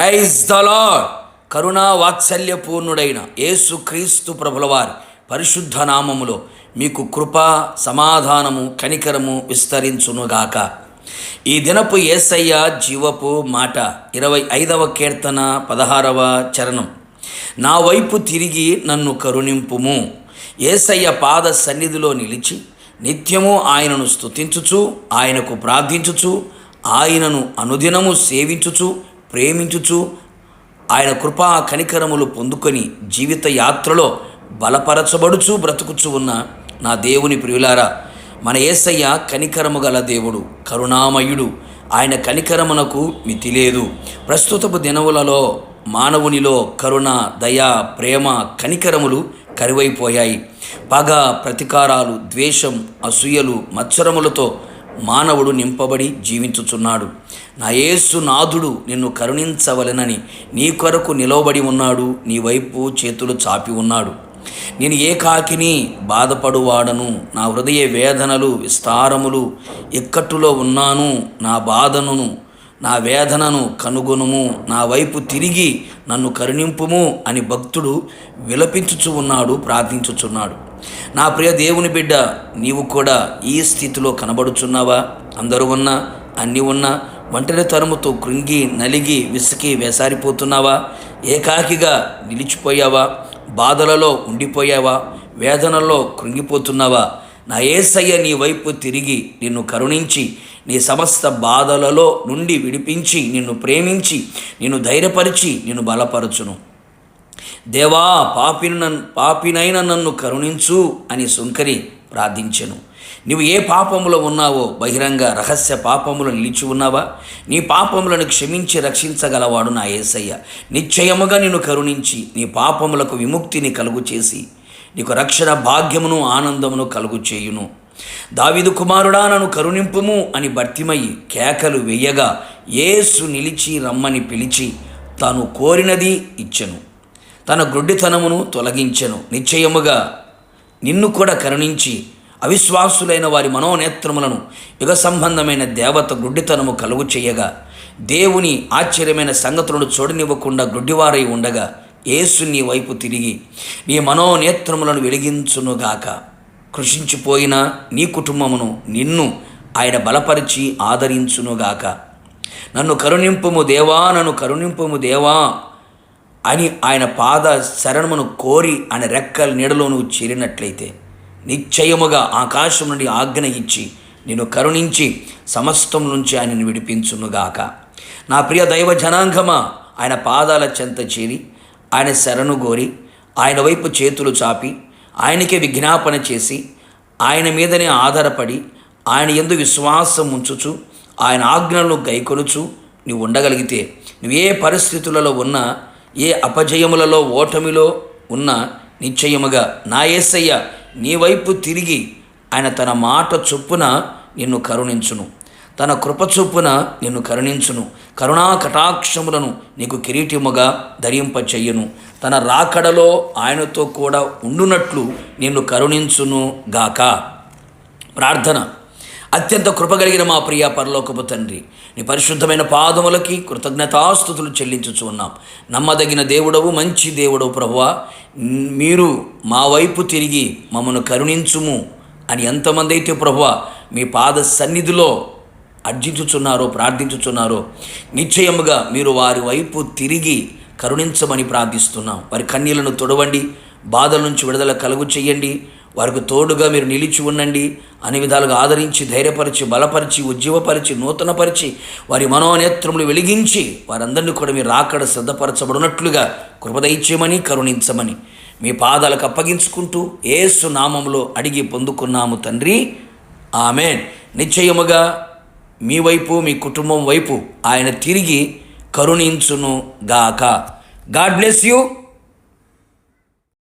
Praise the lord. కరుణా వాత్సల్యపూర్ణుడైన యేసుక్రీస్తు ప్రభుల వారి పరిశుద్ధ నామములో మీకు కృప, సమాధానము, కనికరము విస్తరించునుగాక. ఈ దినపు యేసయ్య జీవపు మాట 25వ కీర్తన 16వ చరణం. నా వైపు తిరిగి నన్ను కరుణింపుము. యేసయ్య పాద సన్నిధిలో నిలిచి నిత్యము ఆయనను స్తుతించుచు, ఆయనకు ప్రార్థించుచు, ఆయనను అనుదినము సేవించుచు, ప్రేమించుచు, ఆయన కృపా కనికరములు పొందుకొని జీవిత యాత్రలో బలపరచబడుచు బ్రతుకుచు ఉన్న నా దేవుని ప్రియులారా, మన యేసయ్య కనికరము గల దేవుడు, కరుణామయుడు. ఆయన కనికరమునకు మితి లేదు. ప్రస్తుతపు దినములలో మానవునిలో కరుణ, దయ, ప్రేమ, కనికరములు కరువైపోయాయి. పగ, ప్రతీకారాలు, ద్వేషం, అసూయలు, మత్సరములతో మానవుడు నింపబడి జీవించుచున్నాడు. నా యేసు నాథుడు నిన్ను కరుణించవలెనని నీ కొరకు నిలవబడి ఉన్నాడు. నీ వైపు చేతులు చాపి ఉన్నాడు. నేను ఏకాకిని బాధపడువాడను. నా హృదయ వేదనలు విస్తారములు. ఇక్కట్టులో ఉన్నాను. నా బాధను, నా వేదనను కనుగొనుము. నా వైపు తిరిగి నన్ను కరుణింపుము అని భక్తుడు విలపించుచు ఉన్నాడు, ప్రార్థించుచున్నాడు. నా ప్రియ దేవుని బిడ్డ, నీవు కూడా ఈ స్థితిలో కనబడుచున్నావా? అందరూ ఉన్నా, అన్నీ ఉన్నా ఒంటరి తరముతో కృంగి నలిగి విసికి వేసారిపోతున్నావా? ఏకాకిగా నిలిచిపోయావా? బాధలలో ఉండిపోయావా? వేదనలో కృంగిపోతున్నావా? నా యేసయ్య నీ వైపు తిరిగి నిన్ను కరుణించి నీ సమస్త బాధలలో నుండి విడిపించి, నిన్ను ప్రేమించి, నిన్ను ధైర్యపరిచి, నిన్ను బలపరచును. దేవా, పాపినైన నన్ను కరుణించు అని సుంకరి ప్రార్థించెను. నీవు ఏ పాపములో ఉన్నావో, బహిరంగ రహస్య పాపములు నిలిచి ఉన్నావా? నీ పాపములను క్షమించి రక్షించగలవాడు నా యేసయ్య. నిశ్చయముగా నిన్ను కరుణించి నీ పాపములకు విముక్తిని కలుగు చేసి నీకు రక్షణ భాగ్యమును ఆనందమును కలుగు చేయును. దావీదు కుమారుడా, నన్ను కరుణింపుము అని భర్తిమయ్యి కేకలు వేయగా యేసు నిలిచి రమ్మని పిలిచి తాను కోరినది ఇచ్చెను. తన గ్రుడ్డితనమును తొలగించెను. నిశ్చయముగా నిన్ను కూడా కరుణించి అవిశ్వాసులైన వారి మనోనేత్రములను యుగ సంబంధమైన దేవత గ్రుడ్డితనము కలుగు చేయగా, దేవుని ఆశ్చర్యమైన సంగతులను చూడనివ్వకుండా గ్రుడ్డివారై ఉండగా యేసు నీ వైపు తిరిగి నీ మనోనేత్రములను వెలిగించునుగాక. కృషించిపోయిన నీ కుటుంబమును నిన్ను ఆయన బలపరిచి ఆదరించునుగాక. నన్ను కరుణింపుము దేవా, నన్ను కరుణింపుము దేవా అని ఆయన పాద శరణమును కోరి ఆయన రెక్కల నీడలో నువ్వు చేరినట్లయితే నిశ్చయముగా ఆకాశం నుండి ఆజ్ఞ ఇచ్చి నిన్ను కరుణించి సమస్తం నుంచి ఆయనను విడిపించునుగాక. నా ప్రియ దైవ జనాంగమా, ఆయన పాదాల చెంత చేరి ఆయన శరణు గోరి ఆయన వైపు చేతులు చాపి ఆయనకే విజ్ఞాపన చేసి ఆయన మీదనే ఆధారపడి ఆయన యందు విశ్వాసం ఉంచుచు ఆయన ఆజ్ఞలను గైకొనుచు నువ్వు ఉండగలిగితే, నువ్వు ఏ పరిస్థితులలో ఉన్నా, ఏ అపజయములలో ఓటమిలో ఉన్నా, నిశ్చయముగా నా యేసయ్య నీ వైపు తిరిగి ఆయన తన మాట చొప్పున నిన్ను కరుణించును. తన కృప చొప్పున నిన్ను కరుణించును. కరుణా కటాక్షములను నీకు కిరీటముగా ధరింపచెయ్యును. తన రాకడలో ఆయనతో కూడా ఉండునట్లు నిన్ను కరుణించును గాక. ప్రార్థన. అత్యంత కృపగలిగిన మా ప్రియ పరలోకపు తండ్రి, నీ పరిశుద్ధమైన పాదములకి కృతజ్ఞతాస్తుతులు చెల్లించుచు ఉన్నాం. నమ్మదగిన దేవుడవు, మంచి దేవుడవు ప్రభువా, మీరు మా వైపు తిరిగి మమ్మను కరుణించుము అని ఎంతమంది అయితే ప్రభువా మీ పాద సన్నిధిలో అర్జించుచున్నారో, ప్రార్థించుచున్నారో, నిశ్చయముగా మీరు వారి వైపు తిరిగి కరుణించమని ప్రార్థిస్తున్నాం. వారి కన్నీళ్లను తొడవండి, బాధల నుంచి విడుదల కలుగు చేయండి. వారికి తోడుగా మీరు నిలిచి ఉండండి. అన్ని విధాలుగా ఆదరించి, ధైర్యపరిచి, బలపరిచి, ఉజ్జీవపరిచి, నూతనపరిచి, వారి మనోనేత్రములు వెలిగించి వారందరినీ కూడా మీరు రాకడ సిద్ధపరచబడినట్లుగా కృపదయిచ్చేయమని, కరుణించమని మీ పాదాలకు అప్పగించుకుంటూ యేసు నామములో అడిగి పొందుకున్నాము తండ్రి, ఆమేన్. నిశ్చయముగా మీ వైపు, మీ కుటుంబం వైపు ఆయన తిరిగి కరుణించును గాక. God bless you.